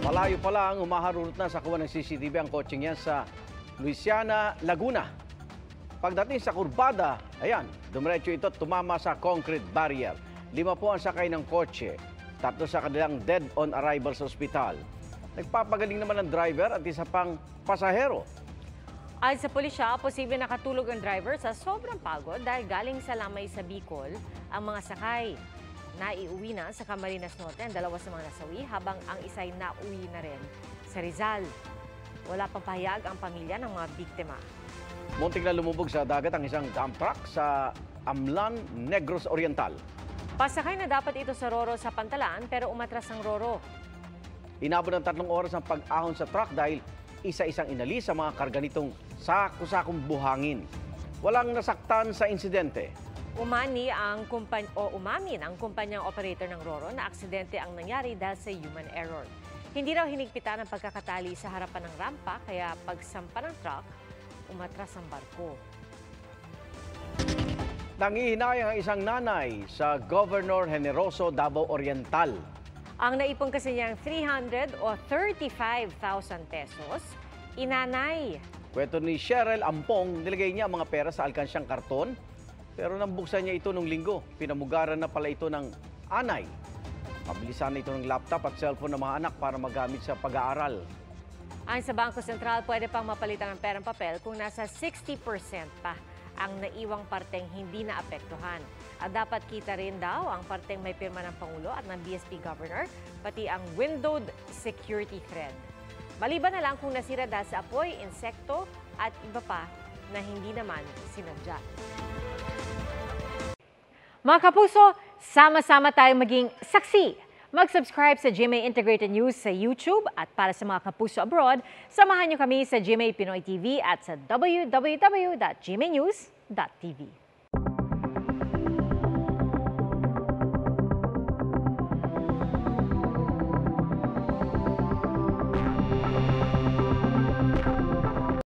Malayo pa lang, umaharurot na sa kuha ng CCTV ang kotseng yan sa Luisiana, Laguna. Pagdating sa kurbada, ayan, dumiretso ito tumama sa concrete barrier. 5 po ang sakay ng kotse, 3 sa kanilang dead on arrival sa ospital. Nagpapagaling naman ang driver at isa pang pasahero. Ayon sa pulisya, posible nakatulog ang driver sa sobrang pagod dahil galing sa Lamay sa Bicol ang mga sakay. Naiuwi na sa Camarines Norte ang 2 sa mga nasawi habang ang isa'y nauwi na rin sa Rizal. Wala pang pahayag ang pamilya ng mga biktima. Muntik na lumubog sa dagat ang isang dump truck sa Amlan, Negros Oriental. Pasakay na dapat ito sa Roro sa Pantalan pero umatras ang Roro. Inabot ng 3 oras ang pag-ahon sa truck dahil isa-isang inalis sa mga karga nitong sako-sakong buhangin. Walang nasaktan sa insidente. Umamin ang kumpanyang operator ng Roro na aksidente ang nangyari dahil sa human error. Hindi raw hinigpitan ang pagkakatali sa harapan ng rampa kaya pagsampa ng truck, umatras ang barko. Nangihinayang ang isang nanay sa Governor Generoso, Davao Oriental. Ang naipon kasi niyang 300 o 35,000 pesos, inanay. Kwento ni Cheryl Ampong, nilagay niya ang mga pera sa alkansyang karton. Pero nang buksan niya ito nung linggo, pinamugaran na pala ito ng anay. Pabilisan na ito ng laptop at cellphone ng mga anak para magamit sa pag-aaral. Ayon sa Bangko Sentral, pwede pang mapalitan ng perang papel kung nasa 60% pa ang naiwang parteng hindi naapektuhan. At dapat kita rin daw ang parteng may pirma ng Pangulo at ng BSP Governor, pati ang windowed security thread. Maliban na lang kung nasira dahil sa apoy, insekto at iba pa na hindi naman sinadya. Mga kapuso, sama-sama tayong maging saksi. Mag-subscribe sa GMA Integrated News sa YouTube at para sa mga kapuso abroad, samahan niyo kami sa GMA Pinoy TV at sa www.gmanews.tv.